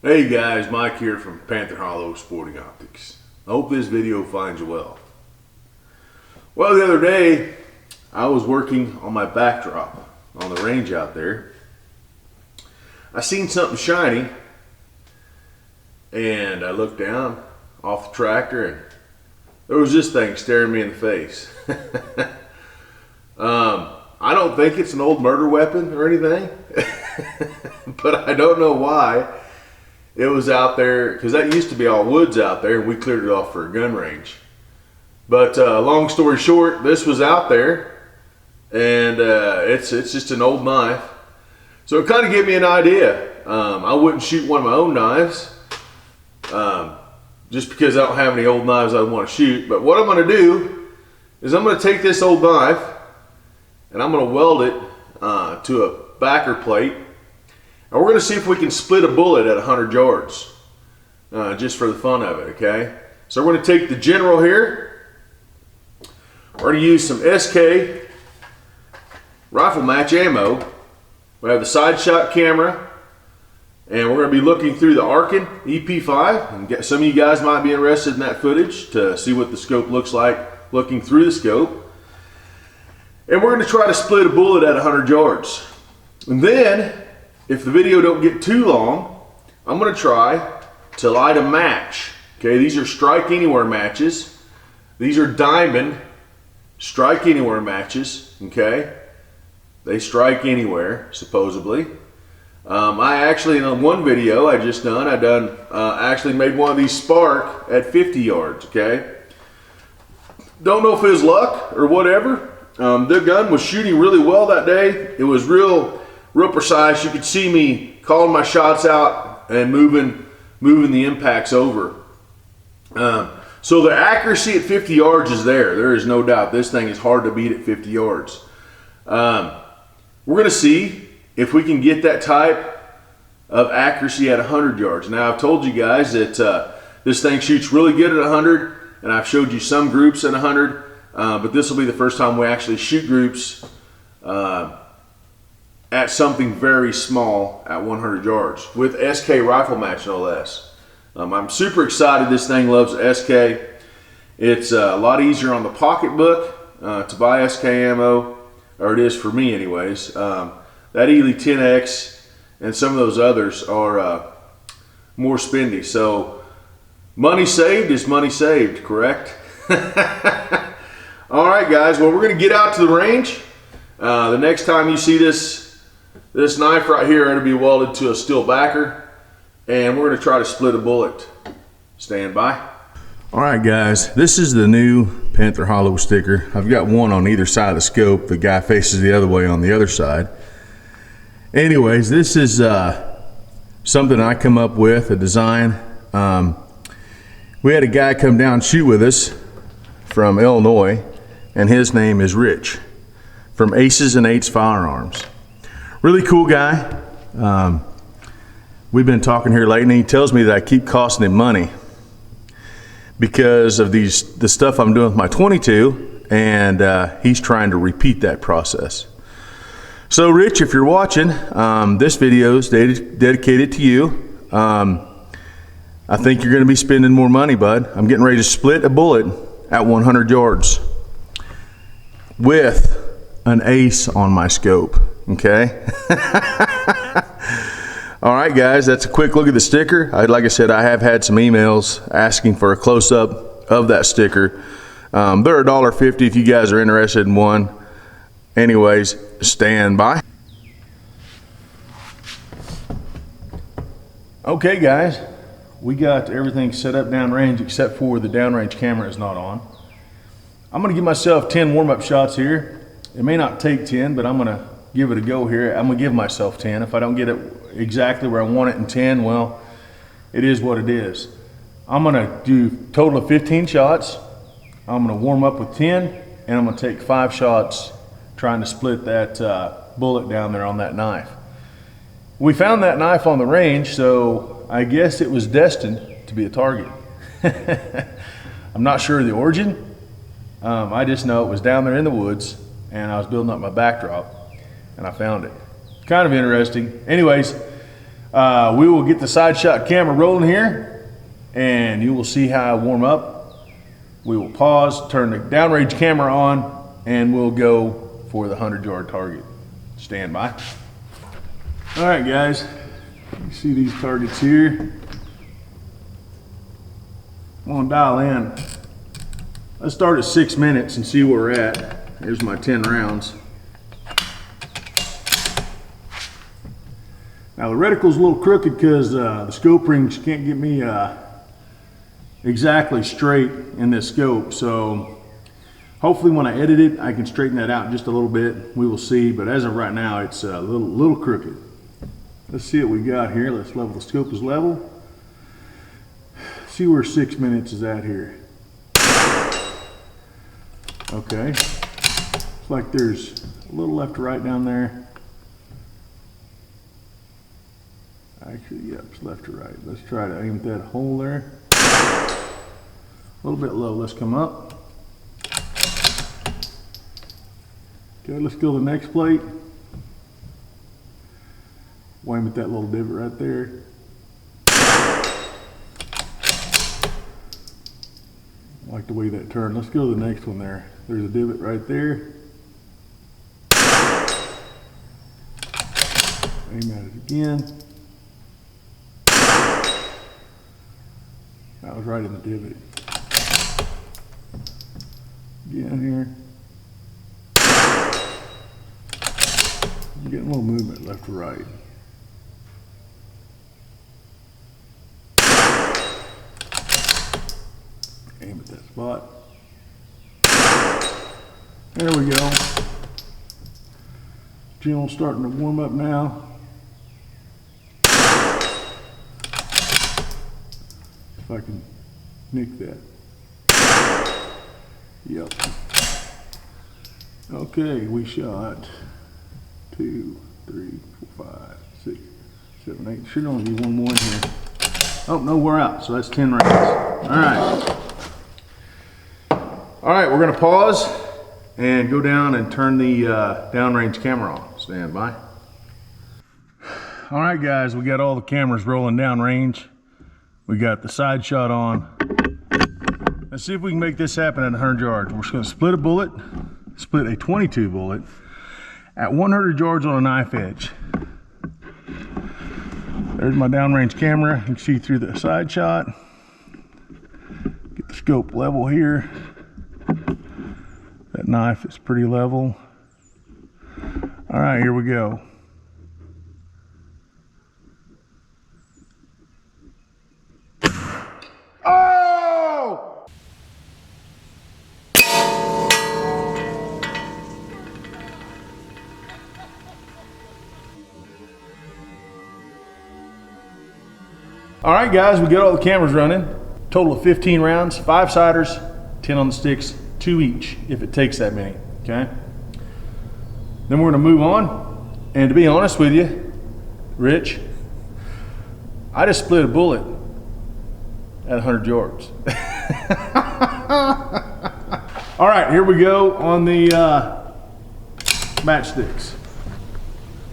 Hey guys, Mike here from Panther Hollow Sporting Optics. I hope this video finds you well. Well, the other day I was working on my backdrop on the range out there. I seen something shiny and I looked down off the tractor and there was this thing staring me in the face. I don't think it's an old murder weapon or anything, but I don't know why. It was out there, because that used to be all woods out there, and we cleared it off for a gun range. But long story short, this was out there, and it's just an old knife. So it kind of gave me an idea. I wouldn't shoot one of my own knives, just because I don't have any old knives I want to shoot. But what I'm going to do is I'm going to take this old knife, and I'm going to weld it to a backer plate. And we're going to see if we can split a bullet at 100 yards, just for the fun of it, okay? So we're going to take the General here. We're going to use some SK rifle match ammo. We have the side shot camera, and we're going to be looking through the Arken EP5. And some of you guys might be interested in that footage to see what the scope looks like looking through the scope. And we're going to try to split a bullet at 100 yards. And then, if the video don't get too long, I'm going to try to light a match. Okay, these are strike anywhere matches. These are diamond strike anywhere matches. Okay, they strike anywhere supposedly. I actually, in one video I actually made one of these spark at 50 yards. Okay, don't know if it was luck or whatever. The gun was shooting really well that day. It was real precise. You could see me calling my shots out and moving the impacts over. So the accuracy at 50 yards is there. There is no doubt. This thing is hard to beat at 50 yards. We're going to see if we can get that type of accuracy at 100 yards. Now, I've told you guys that this thing shoots really good at 100, and I've showed you some groups at 100, but this will be the first time we actually shoot groups at something very small at 100 yards with SK rifle match, no less. I'm super excited. This thing loves SK. It's a lot easier on the pocketbook to buy SK ammo, or it is for me anyways. That Ely 10X and some of those others are more spendy. So money saved is money saved, correct? All right, guys. Well, we're going to get out to the range. The next time you see this knife right here, it'll be welded to a steel backer, and we're going to try to split a bullet. Stand by. All right, guys, this is the new Panther Hollow sticker. I've got one on either side of the scope. The guy faces the other way on the other side. Anyways, this is something I come up with, a design. We had a guy come down and shoot with us from Illinois, and his name is Rich from Aces and Eights Firearms. Really cool guy. We've been talking here lately, and he tells me that I keep costing him money because of the stuff I'm doing with my 22, and he's trying to repeat that process. So Rich, if you're watching, this video is dedicated to you. I think you're going to be spending more money, bud. I'm getting ready to split a bullet at 100 yards with an ace on my scope. Okay. All right, guys, that's a quick look at the sticker. Like I said, I have had some emails asking for a close-up of that sticker. They're $1.50 if you guys are interested in one. Anyways, stand by. Okay, guys, we got everything set up downrange except for the downrange camera is not on. I'm going to give myself 10 warm-up shots here. It may not take 10, but I'm going to give it a go here. I'm going to give myself 10. If I don't get it exactly where I want it in 10, well, it is what it is. I'm going to do a total of 15 shots. I'm going to warm up with 10, and I'm going to take 5 shots trying to split that bullet down there on that knife. We found that knife on the range, so I guess it was destined to be a target. I'm not sure of the origin. I just know it was down there in the woods, and I was building up my backdrop, and I found it. Kind of interesting. Anyways, We will get the side shot camera rolling here, and you will see how I warm up. We will pause, turn the downrange camera on, and we'll go for the 100-yard target. Stand by. All right, guys, you see these targets here. I'm gonna dial in. Let's start at 6 minutes and see where we're at. Here's my 10 rounds. Now the reticle's a little crooked because the scope rings can't get me exactly straight in this scope. So hopefully when I edit it, I can straighten that out just a little bit. We will see, but as of right now, it's a little crooked. Let's see what we got here. Let's level the scope as level. See where 6 minutes is at here. Okay, looks like there's a little left to right down there. Actually, yep, it's left to right. Let's try to aim at that hole there. A little bit low, let's come up. Okay, let's go to the next plate. Aim at that little divot right there. I like the way that turned. Let's go to the next one there. There's a divot right there. Aim at it again. That was right in the divot. Again here. I'm getting a little movement left to right. Aim at that spot. There we go. General's starting to warm up now. If I can nick that. Yep. Okay, we shot 2, 3, 4, 5, 6, 7, 8. Should only be one more in here. Oh, no, we're out. So that's 10 rounds. All right. All right, we're gonna pause and go down and turn the downrange camera on. Stand by. All right, guys, we got all the cameras rolling downrange. We got the side shot on. Let's see if we can make this happen at 100 yards. We're just gonna split a bullet, split a 22 bullet at 100 yards on a knife edge. There's my downrange camera. You can see through the side shot. Get the scope level here. That knife is pretty level. All right, here we go. Oh! All right, guys, we got all the cameras running. Total of 15 rounds, 5 siders, 10 on the sticks, 2 each, if it takes that many, okay? Then we're gonna move on, and to be honest with you, Rich, I just split a bullet at 100 yards. All right, here we go on the Matchsticks.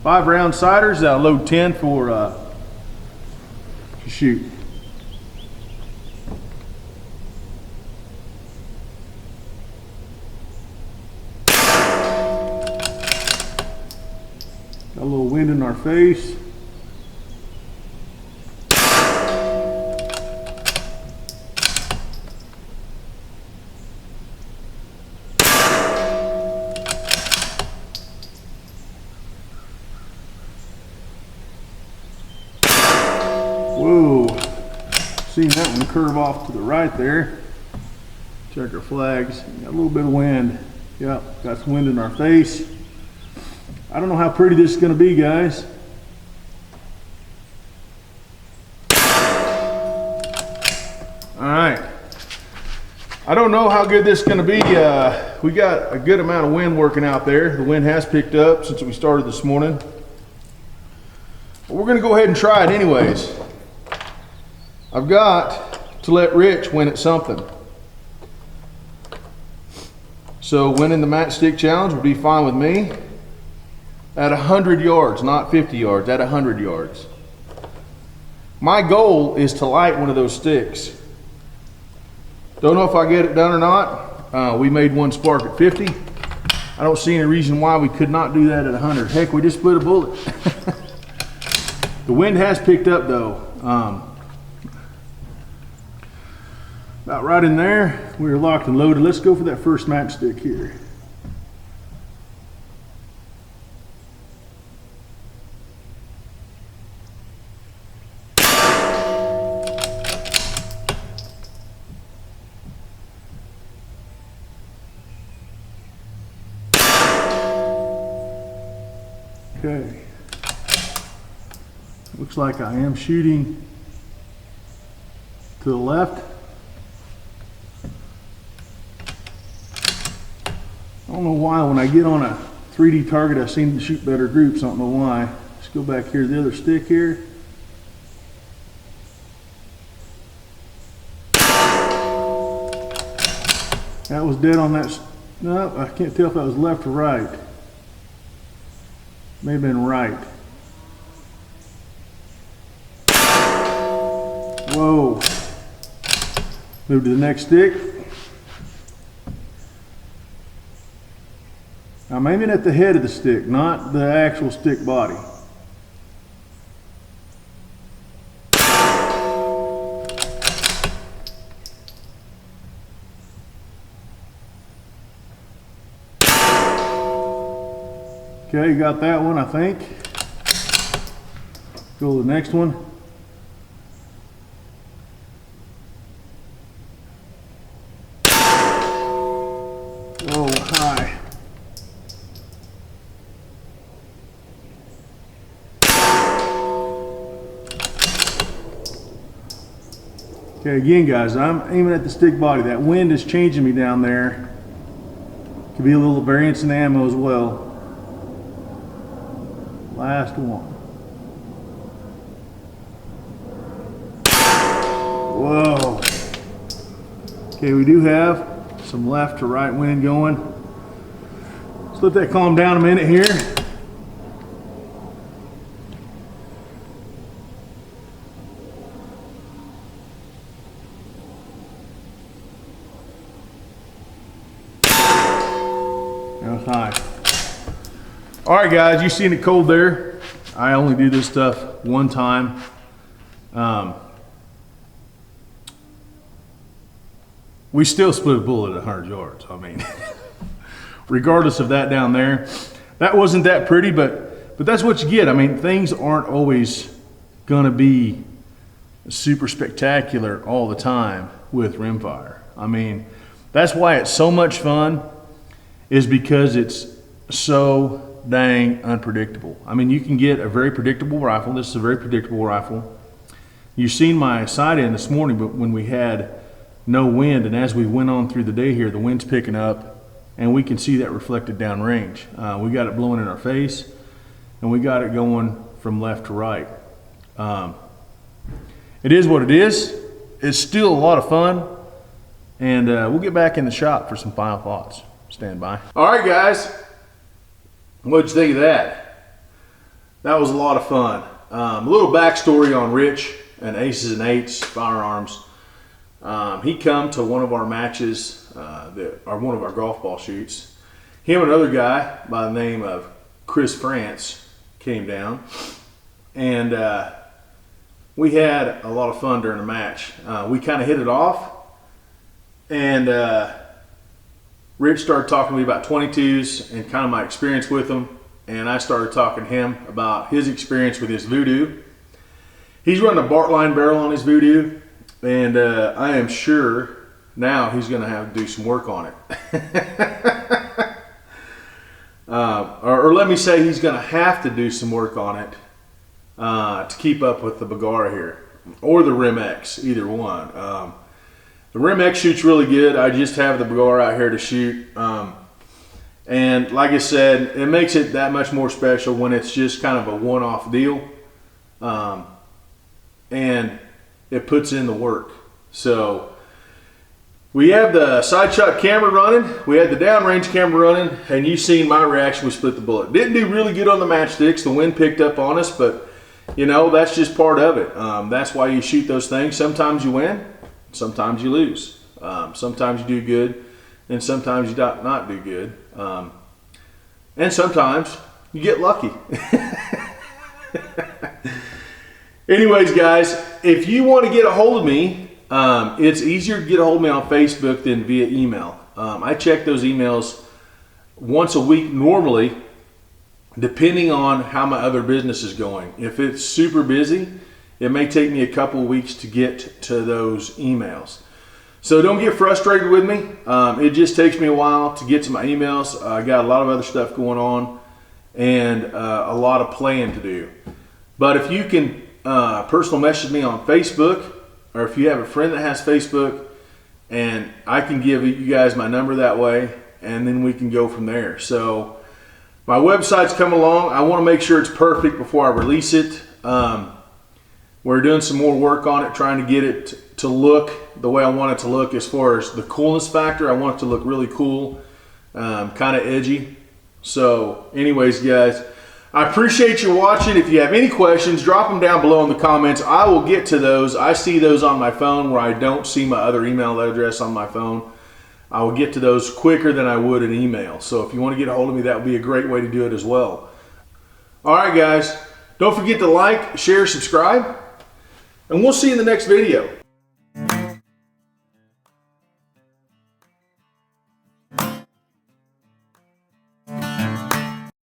5 round siders, that'll load 10 for to shoot. Got a little wind in our face. Whoa, seen that one curve off to the right there. Check our flags, got a little bit of wind. Yep, got some wind in our face. I don't know how pretty this is going to be, guys. All right. I don't know how good this is going to be. We got a good amount of wind working out there. The wind has picked up since we started this morning. But we're going to go ahead and try it anyways. I've got to let Rich win at something. So winning the Matchstick Challenge would be fine with me. At 100 yards, not 50 yards, at 100 yards. My goal is to light one of those sticks. Don't know if I get it done or not. We made one spark at 50. I don't see any reason why we could not do that at 100. Heck, we just split a bullet. The wind has picked up though. About right in there. We are locked and loaded. Let's go for that first matchstick here. Okay, looks like I am shooting to the left. I don't know why when I get on a 3D target I seem to shoot better groups. I don't know why. Let's go back here to the other stick here. That was dead on that. No, I can't tell if that was left or right. May have been right. Whoa. Move to the next stick. I'm aiming at the head of the stick, not the actual stick body. Okay, you got that one, I think. Go to the next one. Oh, high. Okay, again guys, I'm aiming at the stick body. That wind is changing me down there. Could be a little variance in ammo as well. Last one. Whoa. Okay, we do have some left to right wind going. Let's let that calm down a minute here. That was high. All right, guys, you seen it cold there. I only do this stuff one time. We still split a bullet at 100 yards. I mean, regardless of that down there, that wasn't that pretty, but that's what you get. I mean, things aren't always gonna be super spectacular all the time with rimfire. I mean, that's why it's so much fun, is because it's so dang unpredictable. I mean, you can get a very predictable rifle. This is a very predictable rifle. You've seen my sight in this morning, but when we had no wind, and as we went on through the day here, the wind's picking up, and we can see that reflected downrange. We got it blowing in our face, and we got it going from left to right. It is what it is. It's still a lot of fun, and we'll get back in the shop for some final thoughts. Stand by. All right, guys. What'd you think of that? That was a lot of fun. A little backstory on Rich and Aces and Eights Firearms. He come to one of our matches, one of our golf ball shoots. Him and another guy by the name of Chris France came down, and we had a lot of fun during the match. We kind of hit it off, and Rich started talking to me about 22s and kind of my experience with them, and I started talking to him about his experience with his Voodoo. He's running a Bartline barrel on his Voodoo, and I am sure now he's going to have to do some work on it. Or let me say he's going to have to do some work on it to keep up with the Bergara here, or the Rim X, either one. The Rim X shoots really good. I just have the Bergara out here to shoot. And like I said, it makes it that much more special when it's just kind of a one-off deal. And it puts in the work. So we have the side shot camera running. We had the downrange camera running. And you've seen my reaction. We split the bullet. Didn't do really good on the matchsticks. The wind picked up on us. But you know, that's just part of it. That's why you shoot those things. Sometimes you win, sometimes you lose. Sometimes you do good, and sometimes you not do good. And sometimes you get lucky. Anyways, guys, if you want to get a hold of me, it's easier to get a hold of me on Facebook than via email. I check those emails once a week normally, depending on how my other business is going. If it's super busy, it may take me a couple of weeks to get to those emails. So don't get frustrated with me. It just takes me a while to get to my emails. I got a lot of other stuff going on and a lot of planning to do. But if you can personal message me on Facebook, or if you have a friend that has Facebook, and I can give you guys my number that way, and then we can go from there. So my website's coming along. I want to make sure it's perfect before I release it. We're doing some more work on it, trying to get it to look the way I want it to look as far as the coolness factor. I want it to look really cool, kind of edgy. So anyways, guys, I appreciate you watching. If you have any questions, drop them down below in the comments. I will get to those. I see those on my phone where I don't see my other email address on my phone. I will get to those quicker than I would an email. So if you want to get a hold of me, that would be a great way to do it as well. All right, guys. Don't forget to like, share, subscribe, and we'll see you in the next video.